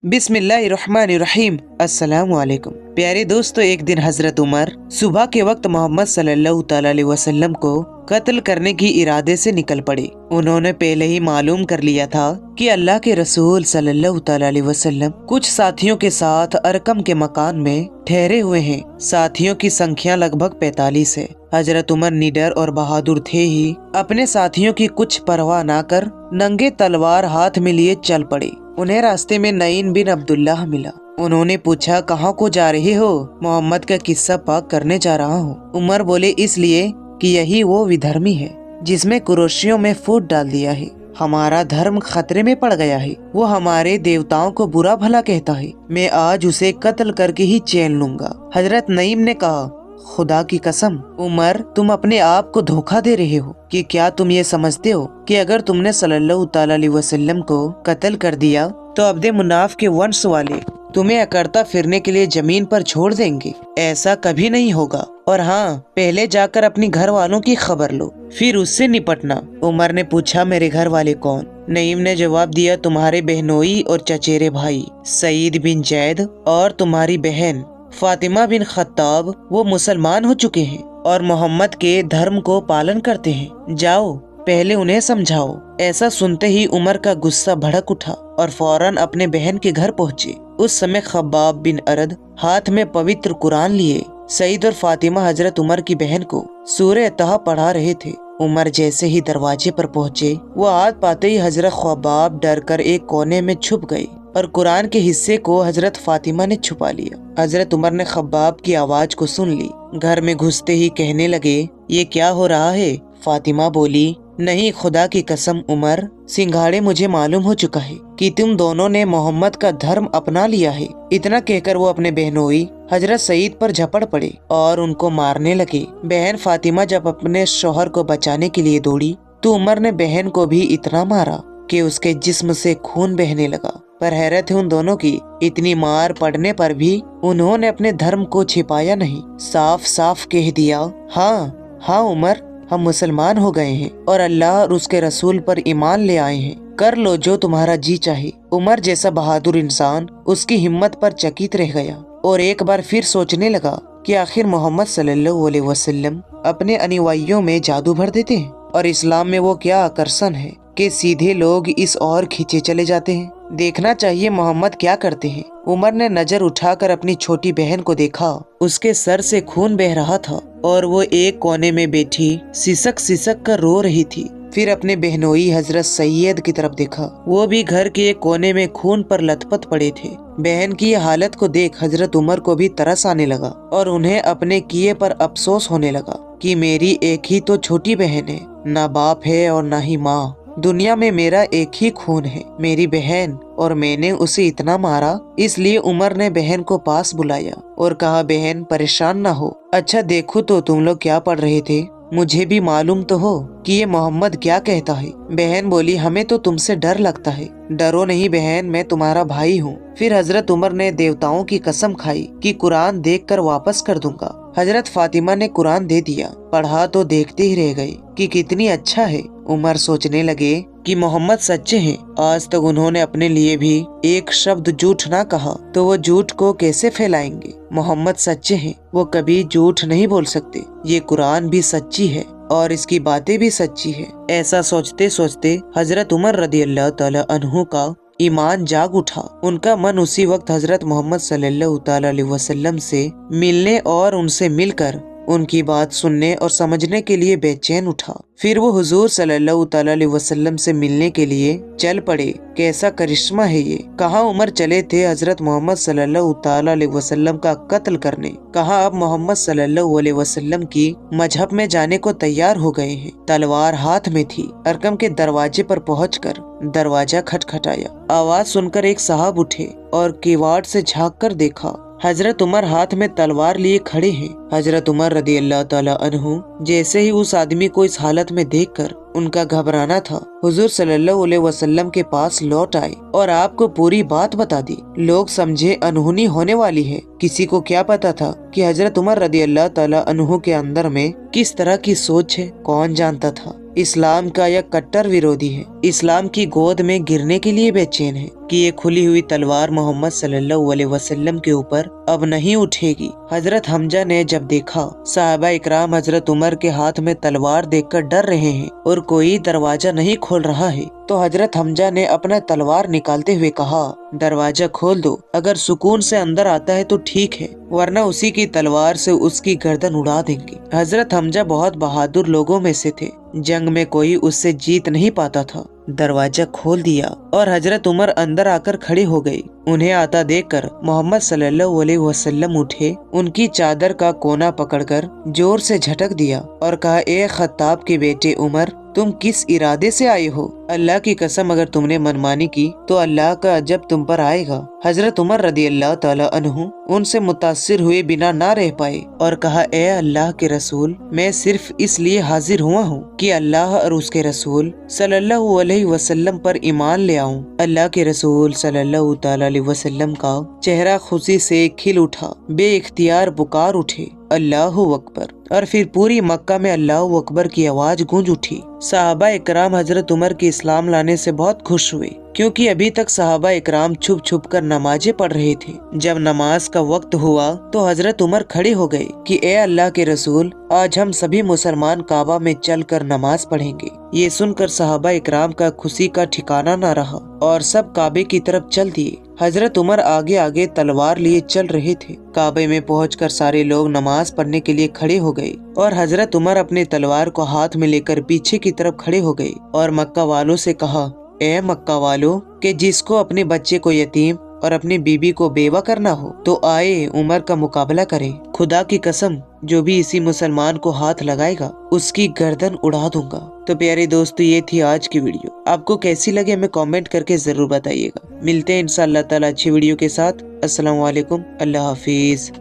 बिस्मिल्लाहिर्रहमानिर्रहीम। अस्सलाम वालेकुम। प्यारे दोस्तों, एक दिन हजरत उमर सुबह के वक्त मोहम्मद सल्लल्लाहु अलैहि वसल्लम को कत्ल करने की इरादे से निकल पड़े। उन्होंने पहले ही मालूम कर लिया था कि अल्लाह के रसूल सल्लल्लाहु अलैहि वसल्लम कुछ साथियों के साथ अरकम के मकान में ठहरे हुए हैं। साथियों की संख्या लगभग 45 है। हजरत उमर निडर और बहादुर थे ही अपने साथियों की कुछ परवाह न कर नंगे तलवार हाथ में लिए चल पड़े। उन्हें रास्ते में नईन बिन अब्दुल्लाह मिला। उन्होंने पूछा, कहाँ को जा रहे हो? मोहम्मद का किस्सा पाक करने जा रहा हूँ। उमर बोले, इसलिए कि यही वो विधर्मी है जिसमें कुरैशियों में फूट डाल दिया है। हमारा धर्म खतरे में पड़ गया है। वो हमारे देवताओं को बुरा भला कहता है। मैं आज उसे कत्ल करके ही चैन लूंगा। हजरत नईम ने कहा, खुदा की कसम उमर, तुम अपने आप को धोखा दे रहे हो। कि क्या तुम ये समझते हो कि अगर तुमने सल्लल्लाहु अलैहि वसल्लम को कत्ल कर दिया तो अब्दे मुनाफ के वंश वाले तुम्हें अकड़ता फिरने के लिए जमीन पर छोड़ देंगे? ऐसा कभी नहीं होगा। और हाँ, पहले जाकर अपनी घर वालों की खबर लो, फिर उससे निपटना। उमर ने पूछा, मेरे घर वाले कौन? नईम ने जवाब दिया, तुम्हारे बहनोई और चचेरे भाई सईद बिन जैद और तुम्हारी बहन फातिमा बिन खत्ताब। वो मुसलमान हो चुके हैं और मोहम्मद के धर्म को पालन करते हैं। जाओ, पहले उन्हें समझाओ। ऐसा सुनते ही उमर का गुस्सा भड़क उठा और फौरन अपने बहन के घर पहुँचे। उस समय खब्बाब बिन अरद हाथ में पवित्र कुरान लिए सईद और फातिमा हजरत उमर की बहन को सूरह तहा पढ़ा रहे थे। उमर जैसे ही दरवाजे पर पहुँचे, वो हाथ पाते ही हजरत खब्बाब डर कर एक कोने में छुप गए और कुरान के हिस्से को हजरत फातिमा ने छुपा लिया। हजरत उमर ने खब्बाब की आवाज को सुन ली। घर में घुसते ही कहने लगे, ये क्या हो रहा है? फातिमा बोली, नहीं, खुदा की कसम उमर, सिंघाड़े मुझे मालूम हो चुका है कि तुम दोनों ने मोहम्मद का धर्म अपना लिया है। इतना कहकर वो अपने बहनोई हजरत सईद पर झपड़ पड़े और उनको मारने लगे। बहन फातिमा जब अपने शौहर को बचाने के लिए दौड़ी तो उमर ने बहन को भी इतना मारा कि उसके जिस्म से खून बहने लगा। पर हैरत है उन दोनों की, इतनी मार पड़ने पर भी उन्होंने अपने धर्म को छिपाया नहीं। साफ साफ कह दिया, हाँ उमर, हम मुसलमान हो गए हैं और अल्लाह और उसके रसूल पर ईमान ले आए हैं। कर लो जो तुम्हारा जी चाहे। उमर जैसा बहादुर इंसान उसकी हिम्मत पर चकित रह गया और एक बार फिर सोचने लगा कि आखिर मोहम्मद सल्लल्लाहु अलैहि वसल्लम अपने अनुयायियों में जादू भर देते हैं और इस्लाम में वो क्या आकर्षण है कि सीधे लोग इस ओर खींचे चले जाते हैं। देखना चाहिए मोहम्मद क्या करते हैं। उमर ने नजर उठाकर अपनी छोटी बहन को देखा। उसके सर से खून बह रहा था और वो एक कोने में बैठी सिसक सिसक कर रो रही थी। फिर अपने बहनोई हजरत सैयद की तरफ देखा। वो भी घर के एक कोने में खून पर लथपथ पड़े थे। बहन की हालत को देख हजरत उमर को भी तरस आने लगा और उन्हें अपने किए पर अफसोस होने लगा कि मेरी एक ही तो छोटी बहन है, ना बाप है और ना ही माँ। दुनिया में मेरा एक ही खून है, मेरी बहन, और मैंने उसे इतना मारा। इसलिए उमर ने बहन को पास बुलाया और कहा, बहन परेशान ना हो। अच्छा देखो तो तुम लोग क्या पढ़ रहे थे? मुझे भी मालूम तो हो कि ये मोहम्मद क्या कहता है। बहन बोली, हमें तो तुमसे डर लगता है। डरो नहीं बहन, मैं तुम्हारा भाई हूँ। फिर हजरत उमर ने देवताओं की कसम खाई कि कुरान देखकर वापस कर दूंगा। हजरत फातिमा ने कुरान दे दिया। पढ़ा तो देखते ही रह गए कि कितनी अच्छा है। उमर सोचने लगे कि मोहम्मद सच्चे हैं। आज तक उन्होंने अपने लिए भी एक शब्द झूठ ना कहा, तो वो झूठ को कैसे फैलाएंगे? मोहम्मद सच्चे हैं, वो कभी झूठ नहीं बोल सकते। ये कुरान भी सच्ची है और इसकी बातें भी सच्ची है। ऐसा सोचते सोचते हजरत उमर रदी अल्लाह तआला अन्हु का ईमान जाग उठा। उनका मन उसी वक्त हजरत मोहम्मद सल्लल्लाहु अलैहि वसल्लम से मिलने और उनसे मिलकर उनकी बात सुनने और समझने के लिए बेचैन उठा। फिर वो हुजूर सल्लल्लाहु अलैहि वसल्लम से मिलने के लिए चल पड़े। कैसा करिश्मा है ये! कहाँ उमर चले थे हजरत मोहम्मद सल्लल्लाहु अलैहि वसल्लम का कत्ल करने, कहाँ अब मोहम्मद सल्लल्लाहु अलैहि वसल्लम की मजहब में जाने को तैयार हो गए हैं। तलवार हाथ में थी। अरकम के दरवाजे पर पहुंचकर दरवाजा खटखटाया। आवाज सुनकर एक साहब उठे और किवाड़ से झाँक कर देखा। हजरत उमर हाथ में तलवार लिए खड़े हैं। हजरत उमर रदी अल्लाह ताला अन्हु जैसे ही उस आदमी को इस हालत में देखकर उनका घबराना था, हुजूर सल्लल्लाहु अलैहि वसल्लम के पास लौट आए और आपको पूरी बात बता दी। लोग समझे अनहोनी होने वाली है। किसी को क्या पता था कि हजरत उमर रदी अल्लाह ताला अन्हु के अंदर में किस तरह की सोच है? कौन जानता था इस्लाम का यह कट्टर विरोधी है। इस्लाम की गोद में गिरने के लिए बेचैन है कि ये खुली हुई तलवार मोहम्मद सल्लल्लाहु अलैहि वसल्लम के ऊपर अब नहीं उठेगी। हजरत हमजा ने जब देखा सहाबा इकराम हजरत उमर के हाथ में तलवार देखकर डर रहे हैं और कोई दरवाजा नहीं खोल रहा है, तो हजरत हमजा ने अपना तलवार निकालते हुए कहा, दरवाजा खोल दो, अगर सुकून से अंदर आता है तो ठीक है, वरना उसी की तलवार से उसकी गर्दन उड़ा देंगे। हजरत हमजा बहुत बहादुर लोगों में से थे, जंग में कोई उससे जीत नहीं पाता था। दरवाजा खोल दिया और हजरत उमर अंदर आकर खड़े हो गए। उन्हें आता देखकर मोहम्मद सल्लल्लाहु अलैहि वसल्लम उठे, उनकी चादर का कोना पकड़कर जोर से झटक दिया और कहा, ए खत्ताब के बेटे उमर, तुम किस इरादे से आए हो? अल्लाह की कसम, अगर तुमने मनमानी की तो अल्लाह का अजब तुम पर आएगा। हजरत उमर रदी अल्लाह ताला अन्हु उनसे मुतासिर हुए बिना ना रह पाए और कहा, ए अल्लाह के रसूल, मैं सिर्फ इसलिए हाजिर हुआ हूँ कि अल्लाह और उसके रसूल सल्लल्लाहु अलैहि वसल्लम पर ईमान ले आऊं। अल्लाह के रसूल सल्लल्लाहु ताला अलैहि वसल्लम का चेहरा खुशी से खिल उठा, बेइख्तियार पुकार उठे, अल्लाहु अकबर, और फिर पूरी मक्का में अल्लाहु अकबर की आवाज गूंज उठी। सहाबा इकराम हजरत उमर के इस्लाम लाने से बहुत खुश हुए, क्योंकि अभी तक सहाबा इकराम छुप छुप कर नमाजें पढ़ रहे थे। जब नमाज का वक्त हुआ तो हजरत उमर खड़े हो गए कि ए अल्लाह के रसूल, आज हम सभी मुसलमान काबा में चलकर नमाज पढ़ेंगे। ये सुनकर सहाबा इकराम का खुशी का ठिकाना न रहा और सब काबे की तरफ चल दिए। हजरत उमर आगे आगे तलवार लिए चल रहे थे। काबे में पहुंचकर सारे लोग नमाज पढ़ने के लिए खड़े हो गए और हजरत उमर अपने तलवार को हाथ में लेकर पीछे की तरफ खड़े हो गए और मक्का वालों से कहा, ए मक्का वालों, के जिसको अपने बच्चे को यतीम और अपनी बीबी को बेवा करना हो तो आए उमर का मुकाबला करें। खुदा की कसम, जो भी इसी मुसलमान को हाथ लगाएगा उसकी गर्दन उड़ा दूंगा। तो प्यारे दोस्तों, ये थी आज की वीडियो। आपको कैसी लगे हमें कमेंट करके जरूर बताइएगा। मिलते हैं इंशाअल्लाह ताला अच्छी वीडियो के साथ। अस्सलाम वालेकुम, अल्लाह हाफिज।